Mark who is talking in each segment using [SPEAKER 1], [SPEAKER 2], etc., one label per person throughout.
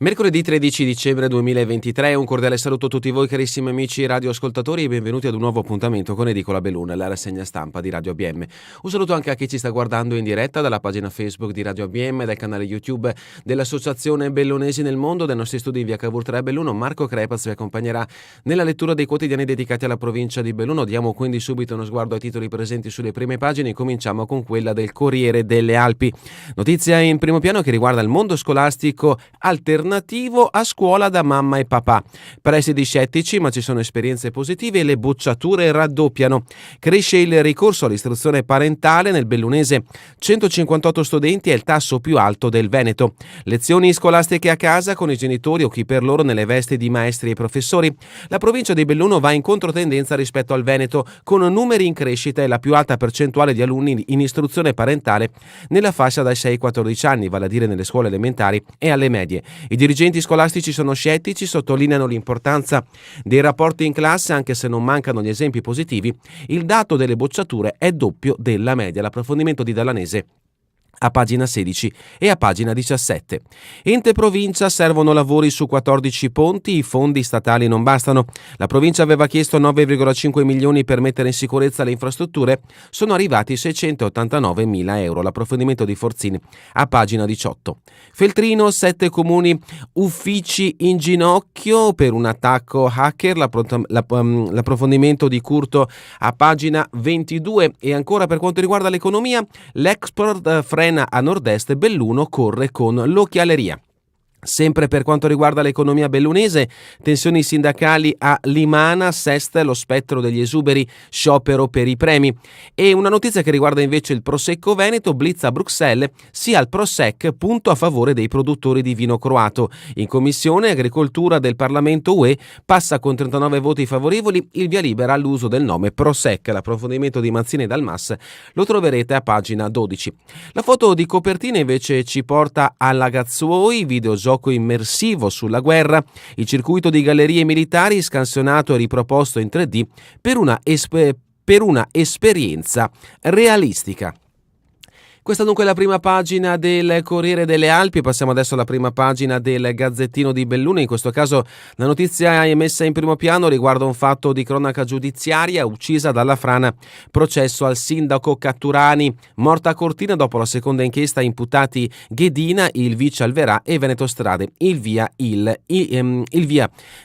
[SPEAKER 1] Mercoledì 13 dicembre 2023, un cordiale saluto a tutti voi carissimi amici radioascoltatori e benvenuti ad un nuovo appuntamento con Edicola Belluna, la rassegna stampa di Radio ABM. Un saluto anche a chi ci sta guardando in diretta dalla pagina Facebook di Radio ABM, dal canale YouTube dell'Associazione Bellunesi nel Mondo, dai nostri studi in via Cavour 3 a Belluno. Marco Crepaz vi accompagnerà nella lettura dei quotidiani dedicati alla provincia di Belluno. Diamo quindi subito uno sguardo ai titoli presenti sulle prime pagine. Cominciamo con quella del Corriere delle Alpi. Notizia in primo piano che riguarda il mondo scolastico alternativo a scuola da mamma e papà. Presidi scettici, ma ci sono esperienze positive e le bocciature raddoppiano. Cresce il ricorso all'istruzione parentale nel bellunese. 158 studenti è il tasso più alto del Veneto. Lezioni scolastiche a casa con i genitori o chi per loro nelle vesti di maestri e professori. La provincia di Belluno va in controtendenza rispetto al Veneto, con numeri in crescita e la più alta percentuale di alunni in istruzione parentale nella fascia dai 6 ai 14 anni, vale a dire nelle scuole elementari e alle medie. I dirigenti scolastici sono scettici, sottolineano l'importanza dei rapporti in classe anche se non mancano gli esempi positivi. Il dato delle bocciature è doppio della media. L'approfondimento di Dallanese a pagina 16 e a pagina 17. Ente provincia servono lavori su 14 ponti, i fondi statali non bastano. La provincia aveva chiesto 9,5 milioni per mettere in sicurezza le infrastrutture, sono arrivati 689 mila euro. L'approfondimento di Forzini a pagina 18. Feltrino, 7 comuni, uffici in ginocchio per un attacco hacker, l'approfondimento di Curto a pagina 22. E ancora per quanto riguarda l'economia, l'export frena a nord-est, Belluno corre con l'occhialeria. Sempre per quanto riguarda l'economia bellunese, tensioni sindacali a Limana, Sest lo spettro degli esuberi, sciopero per i premi. E una notizia che riguarda invece il Prosecco Veneto, blitz a Bruxelles, sia al Prosec, punto a favore dei produttori di vino croato. In Commissione Agricoltura del Parlamento UE passa con 39 voti favorevoli il via libera all'uso del nome Prosec. L'approfondimento di Mazzini e Dalmas lo troverete a pagina 12. La foto di copertina invece ci porta alla Gazzuoi, videogioco immersivo sulla guerra, il circuito di gallerie militari scansionato e riproposto in 3D per una esperienza realistica. Questa dunque è la prima pagina del Corriere delle Alpi. Passiamo adesso alla prima pagina del Gazzettino di Belluno. In questo caso la notizia è messa in primo piano riguarda un fatto di cronaca giudiziaria, uccisa dalla frana, processo al sindaco Catturani, morta a Cortina dopo la seconda inchiesta, imputati Ghedina, il vice Alverà e Veneto Strade, il via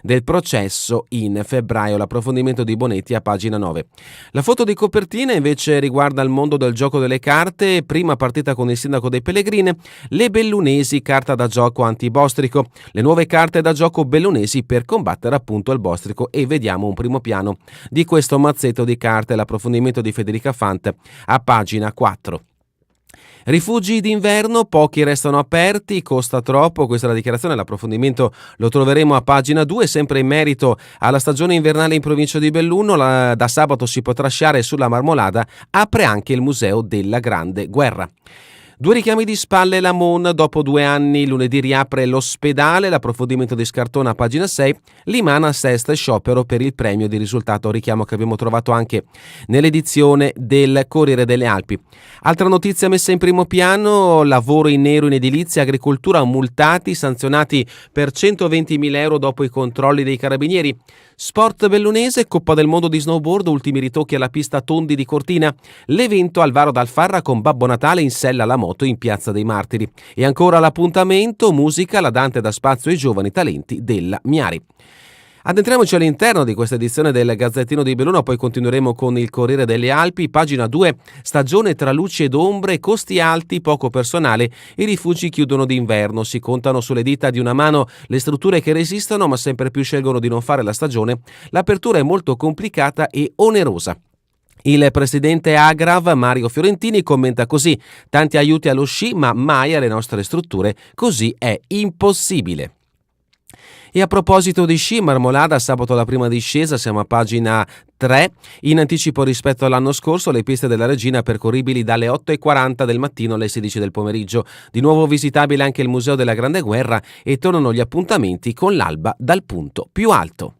[SPEAKER 1] del processo in febbraio. L'approfondimento di Bonetti a pagina 9. La foto di copertina invece riguarda il mondo del gioco delle carte. Prima partita con il sindaco dei Pellegrini, le bellunesi, carta da gioco antibostrico, le nuove carte da gioco bellunesi per combattere appunto il bostrico, e vediamo un primo piano di questo mazzetto di carte. L'approfondimento di Federica Fant a pagina 4. Rifugi d'inverno, pochi restano aperti, costa troppo. Questa è la dichiarazione, l'approfondimento lo troveremo a pagina 2, sempre in merito alla stagione invernale in provincia di Belluno. Da sabato si potrà sciare sulla Marmolada, apre anche il Museo della Grande Guerra. 2 richiami di spalle la Mon, dopo 2 anni lunedì riapre l'ospedale. L'approfondimento di Scartona a pagina 6. Limana Sest, sciopero per il premio di risultato, richiamo che abbiamo trovato anche nell'edizione del Corriere delle Alpi. Altra notizia messa in primo piano, lavoro in nero in edilizia, agricoltura, multati, sanzionati per 120.000 euro dopo i controlli dei carabinieri. Sport bellunese, Coppa del Mondo di snowboard, ultimi ritocchi alla pista Tondi di Cortina, l'evento Alvaro d'Alfarra con Babbo Natale in sella alla moto in Piazza dei Martiri. E ancora l'appuntamento, musica, la Dante dà spazio ai giovani talenti della Miari. Addentriamoci all'interno di questa edizione del Gazzettino di Belluno, poi continueremo con il Corriere delle Alpi. Pagina 2, stagione tra luci ed ombre, costi alti, poco personale, i rifugi chiudono d'inverno, si contano sulle dita di una mano le strutture che resistono ma sempre più scelgono di non fare la stagione, l'apertura è molto complicata e onerosa. Il presidente Agrav, Mario Fiorentini, commenta così: tanti aiuti allo sci ma mai alle nostre strutture, così è impossibile. E a proposito di sci, Marmolada, sabato la prima discesa, siamo a pagina 3, in anticipo rispetto all'anno scorso, le piste della Regina percorribili dalle 8:40 del mattino alle 16 del pomeriggio. Di nuovo visitabile anche il Museo della Grande Guerra e tornano gli appuntamenti con l'alba dal punto più alto.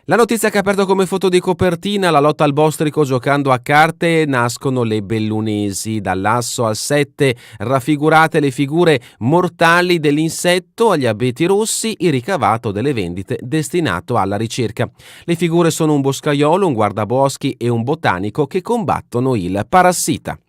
[SPEAKER 1] La notizia che ha aperto come foto di copertina: la lotta al bostrico giocando a carte, nascono le bellunesi. Dall'asso al 7 raffigurate le figure mortali dell'insetto, agli abeti rossi il ricavato delle vendite destinato alla ricerca. Le figure sono un boscaiolo, un guardaboschi e un botanico che combattono il parassita.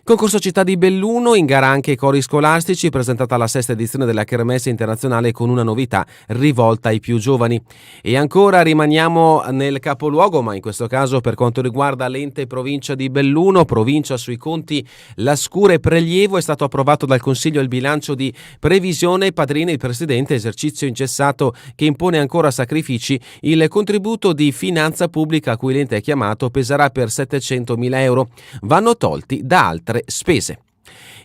[SPEAKER 1] Concorso Città di Belluno, in gara anche i cori scolastici, presentata la 6ª edizione della Kermesse internazionale con una novità rivolta ai più giovani. E ancora rimaniamo nel capoluogo, ma in questo caso per quanto riguarda l'ente provincia di Belluno, provincia sui conti la scura e prelievo. È stato approvato dal Consiglio il bilancio di previsione, padrina il presidente, esercizio incessato che impone ancora sacrifici. Il contributo di finanza pubblica a cui l'ente è chiamato peserà per 700.000 euro, vanno tolti da altre spese.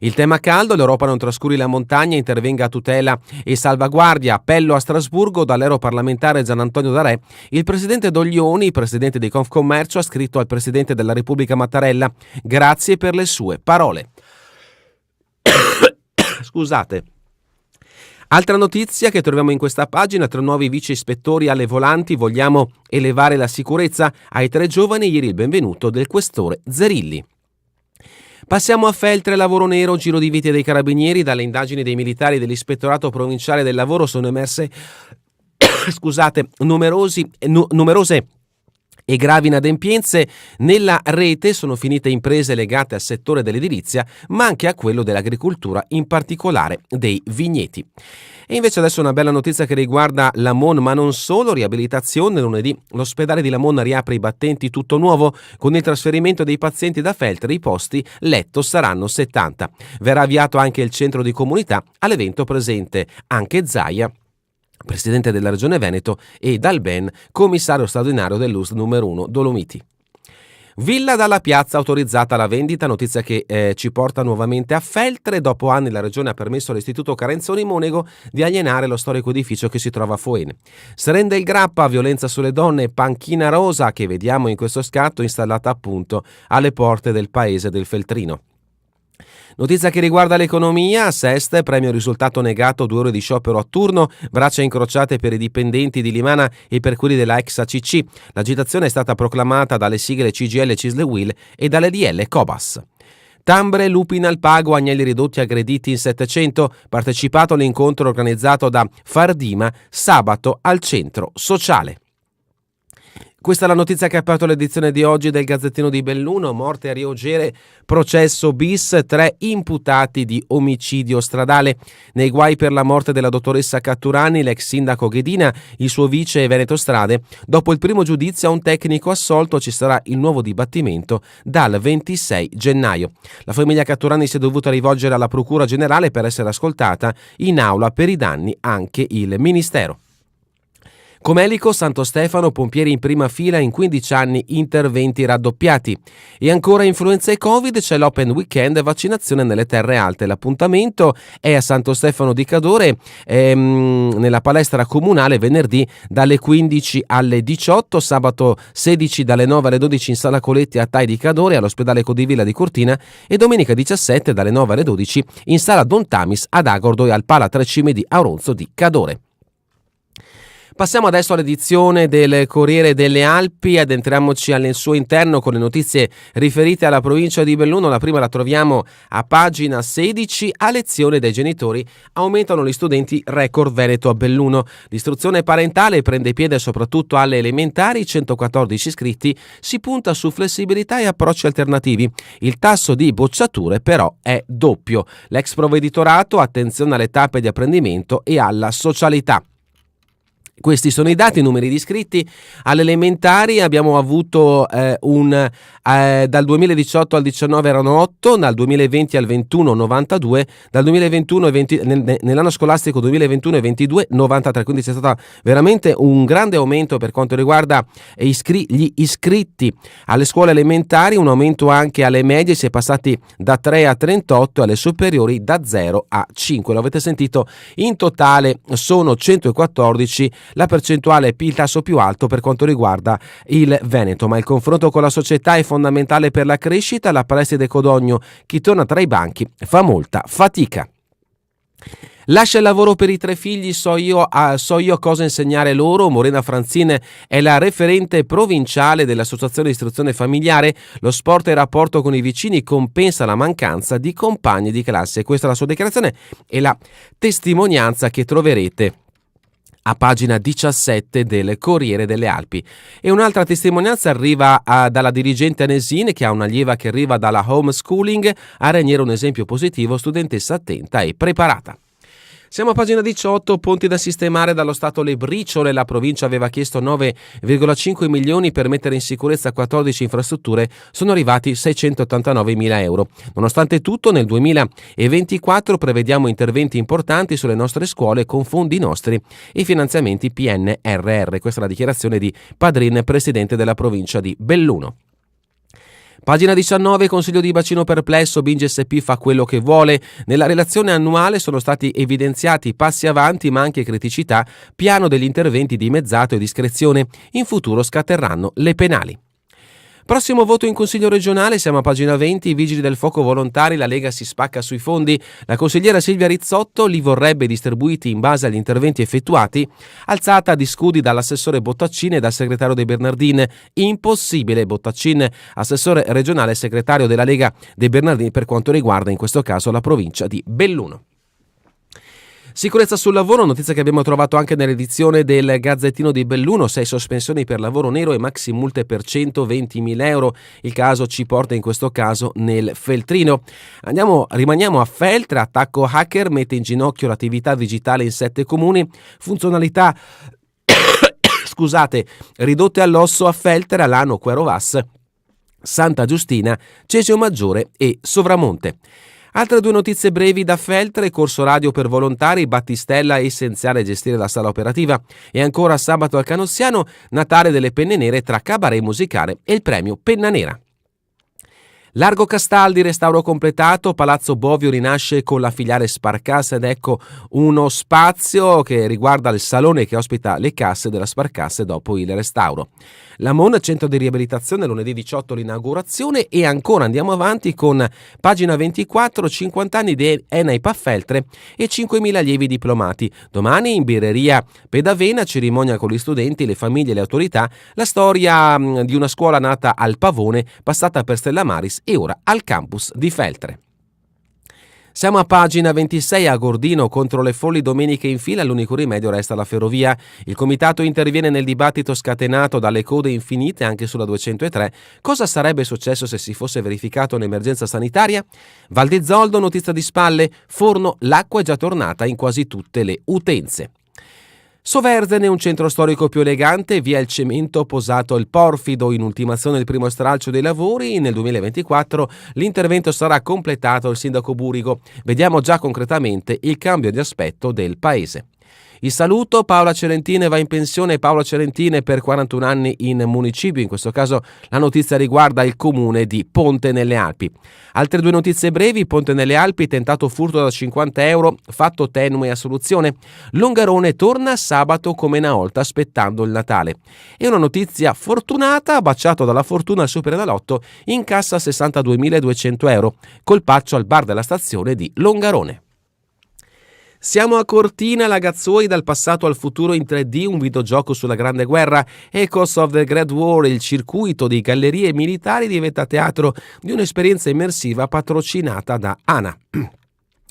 [SPEAKER 1] Il tema caldo: l'Europa non trascuri la montagna, intervenga a tutela e salvaguardia. Appello a Strasburgo dall'europarlamentare Gian Antonio D'Arè. Il presidente Doglioni, presidente di Confcommercio, ha scritto al presidente della Repubblica Mattarella: grazie per le sue parole. Scusate. Altra notizia che troviamo in questa pagina: 3 nuovi vice ispettori alle volanti, vogliamo elevare la sicurezza. Ai 3 giovani ieri il benvenuto del questore Zerilli. Passiamo a Feltre, lavoro nero, giro di vite dei carabinieri. Dalle indagini dei militari dell'Ispettorato Provinciale del Lavoro sono emerse numerose e gravi inadempienze. Nella rete sono finite imprese legate al settore dell'edilizia, ma anche a quello dell'agricoltura, in particolare dei vigneti. E invece adesso una bella notizia che riguarda Lamon, ma non solo. Riabilitazione: lunedì l'ospedale di Lamon riapre i battenti tutto nuovo. Con il trasferimento dei pazienti da Feltre i posti letto saranno 70. Verrà avviato anche il centro di comunità, all'evento presente anche Zaia, presidente della Regione Veneto, e Dalben, commissario straordinario dell'USL numero 1 Dolomiti. Villa dalla Piazza autorizzata alla vendita, notizia che ci porta nuovamente a Feltre. Dopo anni la Regione ha permesso all'Istituto Carenzoni Monego di alienare lo storico edificio che si trova a Foene. Serende il Grappa, violenza sulle donne, panchina rosa che vediamo in questo scatto, installata appunto alle porte del paese del Feltrino. Notizia che riguarda l'economia: a Seste, premio risultato negato, 2 ore di sciopero a turno, braccia incrociate per i dipendenti di Limana e per quelli della ex ACC. L'agitazione è stata proclamata dalle sigle CGIL, Cisle Will e dalle DL Cobas. Tambre, lupi in Alpago, agnelli ridotti aggrediti in 700, partecipato all'incontro organizzato da Fardima sabato al centro sociale. Questa è la notizia che ha aperto l'edizione di oggi del Gazzettino di Belluno. Morte a Rio Gere, processo bis, 3 imputati di omicidio stradale. Nei guai per la morte della dottoressa Catturani, l'ex sindaco Ghedina, il suo vice Veneto Strade. Dopo il primo giudizio a un tecnico assolto ci sarà il nuovo dibattimento dal 26 gennaio. La famiglia Catturani si è dovuta rivolgere alla Procura Generale per essere ascoltata. In aula per i danni anche il Ministero. Comelico, Santo Stefano, pompieri in prima fila, in 15 anni interventi raddoppiati. E ancora influenza e Covid, c'è l'Open Weekend, vaccinazione nelle terre alte. L'appuntamento è a Santo Stefano di Cadore, nella palestra comunale, venerdì dalle 15 alle 18, sabato 16 dalle 9 alle 12 in Sala Coletti a Tai di Cadore, all'ospedale Codivilla di Cortina, e domenica 17 dalle 9 alle 12 in Sala Don Tamis ad Agordo e al Pala Tre Cime di Auronzo di Cadore. Passiamo adesso all'edizione del Corriere delle Alpi, addentriamoci al suo interno con le notizie riferite alla provincia di Belluno. La prima la troviamo a pagina 16, a lezione dai genitori, aumentano gli studenti record Veneto a Belluno. L'istruzione parentale prende piede soprattutto alle elementari, 114 iscritti, si punta su flessibilità e approcci alternativi. Il tasso di bocciature però è doppio. L'ex provveditorato, attenzione alle tappe di apprendimento e alla socialità. Questi sono i dati, numeri di iscritti. Alle elementari abbiamo avuto dal 2018 al 19 erano 8, dal 2020 al 21 92, dal 2021 nell'anno scolastico 2021 e 22 93, quindi c'è stato veramente un grande aumento per quanto riguarda gli iscritti alle scuole elementari, un aumento anche alle medie, si è passati da 3 a 38 e alle superiori da 0 a 5. Lo avete sentito, in totale sono 114. La percentuale è il tasso più alto per quanto riguarda il Veneto, ma il confronto con la società è fondamentale per la crescita. La preside Codogno: chi torna tra i banchi fa molta fatica. Lascia il lavoro per i 3 figli, so io cosa insegnare loro. Morena Franzin è la referente provinciale dell'Associazione di Istruzione Familiare. Lo sport e il rapporto con i vicini compensa la mancanza di compagni di classe. Questa è la sua dichiarazione e la testimonianza che troverete a pagina 17 del Corriere delle Alpi. E un'altra testimonianza arriva dalla dirigente Anesine, che ha un'allieva che arriva dalla homeschooling a Raniero, un esempio positivo, studentessa attenta e preparata. Siamo a pagina 18, ponti da sistemare dallo Stato le briciole. La provincia aveva chiesto 9,5 milioni per mettere in sicurezza 14 infrastrutture, sono arrivati 689 mila euro. Nonostante tutto, nel 2024 prevediamo interventi importanti sulle nostre scuole con fondi nostri e finanziamenti PNRR. Questa è la dichiarazione di Padrin, presidente della provincia di Belluno. Pagina 19, Consiglio di bacino perplesso, Binge SP fa quello che vuole. Nella relazione annuale sono stati evidenziati passi avanti ma anche criticità, piano degli interventi dimezzato e discrezione. In futuro scatteranno le penali. Prossimo voto in Consiglio regionale, siamo a pagina 20, i Vigili del Fuoco volontari, la Lega si spacca sui fondi, la consigliera Silvia Rizzotto li vorrebbe distribuiti in base agli interventi effettuati, alzata di scudi dall'assessore Bottaccin e dal segretario De Bernardin, impossibile. Bottaccin, assessore regionale e segretario della Lega De Bernardin per quanto riguarda in questo caso la provincia di Belluno. Sicurezza sul lavoro, notizia che abbiamo trovato anche nell'edizione del Gazzettino di Belluno, 6 sospensioni per lavoro nero e maxi multe per 120.000 euro. Il caso ci porta in questo caso nel Feltrino. Rimaniamo a Feltre, attacco hacker mette in ginocchio l'attività digitale in 7 comuni, funzionalità ridotte all'osso a Feltre, Alano, Querovas, Santa Giustina, Cesio Maggiore e Sovramonte. Altre 2 notizie brevi da Feltre, corso radio per volontari, Battistella essenziale gestire la sala operativa e ancora sabato al Canossiano, Natale delle penne nere tra cabaret musicale e il premio Penna Nera. Largo Castaldi, restauro completato, Palazzo Bovio rinasce con la filiale Sparcasse ed ecco uno spazio che riguarda il salone che ospita le casse della Sparcasse dopo il restauro. Lamon, centro di riabilitazione, lunedì 18 l'inaugurazione e ancora andiamo avanti con pagina 24, 50 anni di ENAIP a Feltre e 5.000 allievi diplomati. Domani in birreria Pedavena, cerimonia con gli studenti, le famiglie e le autorità, la storia di una scuola nata al Pavone, passata per Stella Maris e ora al campus di Feltre. Siamo a pagina 26, a Gordino, contro le folli domeniche in fila, l'unico rimedio resta la ferrovia. Il comitato interviene nel dibattito scatenato dalle code infinite anche sulla 203. Cosa sarebbe successo se si fosse verificato un'emergenza sanitaria? Val di Zoldo, notizia di spalle, forno, l'acqua è già tornata in quasi tutte le utenze. Soverzene, un centro storico più elegante, via il cemento posato il porfido, in ultimazione il primo stralcio dei lavori, nel 2024 l'intervento sarà completato il sindaco Burigo. Vediamo già concretamente il cambio di aspetto del paese. Il saluto, Paola Cerentine va in pensione, Paola Cerentine per 41 anni in municipio, in questo caso la notizia riguarda il comune di Ponte nelle Alpi. Altre 2 notizie brevi, Ponte nelle Alpi, tentato furto da 50 euro, fatto tenue a soluzione. Longarone torna sabato come una volta aspettando il Natale. E una notizia fortunata, baciato dalla fortuna il Superenalotto, incassa 62.200 euro, colpaccio al bar della stazione di Longarone. Siamo a Cortina, la Gazzuoi dal passato al futuro in 3D, un videogioco sulla Grande Guerra. Echoes of the Great War, il circuito di gallerie militari diventa teatro di un'esperienza immersiva patrocinata da ANA.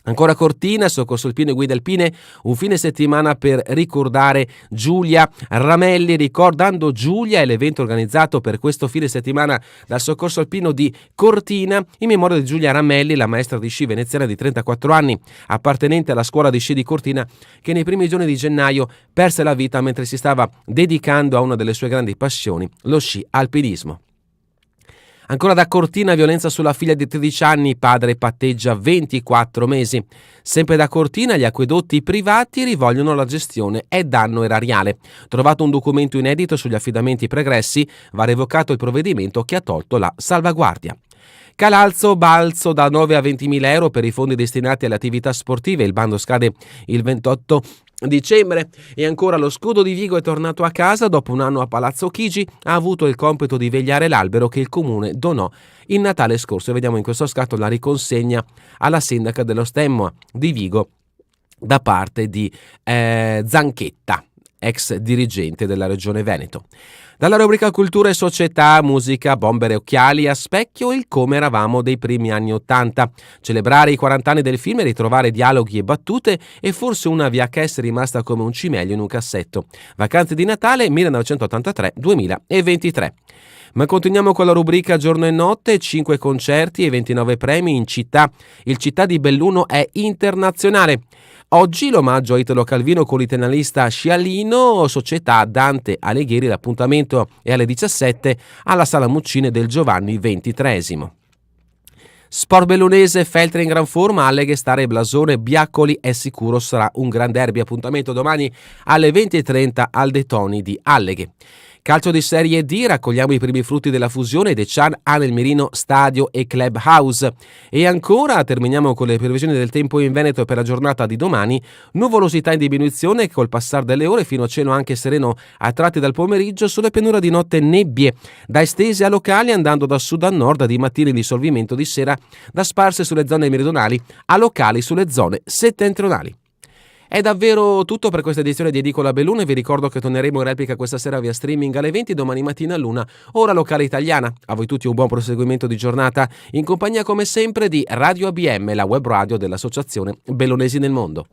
[SPEAKER 1] Ancora Cortina, Soccorso Alpino e Guida Alpine, un fine settimana per ricordare Giulia Ramelli. Ricordando Giulia è l'evento organizzato per questo fine settimana dal Soccorso Alpino di Cortina in memoria di Giulia Ramelli, la maestra di sci veneziana di 34 anni, appartenente alla scuola di sci di Cortina, che nei primi giorni di gennaio perse la vita mentre si stava dedicando a una delle sue grandi passioni, lo sci alpinismo. Ancora da Cortina, violenza sulla figlia di 13 anni, padre patteggia 24 mesi. Sempre da Cortina, gli acquedotti privati rivogliono la gestione e danno erariale. Trovato un documento inedito sugli affidamenti pregressi, va revocato il provvedimento che ha tolto la salvaguardia. Calalzo, balzo da 9 a 20.000 euro per i fondi destinati alle attività sportive. Il bando scade il 28 dicembre. E ancora lo scudo di Vigo è tornato a casa dopo un anno a Palazzo Chigi, ha avuto il compito di vegliare l'albero che il comune donò il Natale scorso. E vediamo in questo scatto la riconsegna alla sindaca dello Stemma di Vigo, da parte di Zanchetta, ex dirigente della Regione Veneto. Dalla rubrica Cultura e Società, musica, bomber e occhiali a specchio il come eravamo dei primi anni '80. Celebrare i 40 anni del film e ritrovare dialoghi e battute e forse una VHS rimasta come un cimelio in un cassetto. Vacanze di Natale 1983-2023. Ma continuiamo con la rubrica Giorno e Notte, 5 concerti e 29 premi in città. Il Città di Belluno è internazionale. Oggi l'omaggio a Italo Calvino con l'italianista Scialino, Società Dante Alighieri, l'appuntamento è alle 17 alla Sala Muccine del Giovanni XXIII. Sport bellunese, Feltre in gran forma, Alleghe Stare e Blasone, Biaccoli è sicuro sarà un gran derby, appuntamento domani alle 20:30 al De Toni di Alleghe. Calcio di Serie D, raccogliamo i primi frutti della fusione De Chan ha nel mirino stadio e clubhouse. E ancora terminiamo con le previsioni del tempo in Veneto per la giornata di domani, nuvolosità in diminuzione col passare delle ore fino a cielo anche sereno a tratti dal pomeriggio, sulle pianure di notte nebbie, da estesi a locali andando da sud a nord, di mattina in dissolvimento di sera, da sparse sulle zone meridionali a locali sulle zone settentrionali. È davvero tutto per questa edizione di Edicola Belluno e vi ricordo che torneremo in replica questa sera via streaming alle 20, domani mattina all'1, ora locale italiana. A voi tutti un buon proseguimento di giornata in compagnia come sempre di Radio ABM, la web radio dell'Associazione Bellunesi nel Mondo.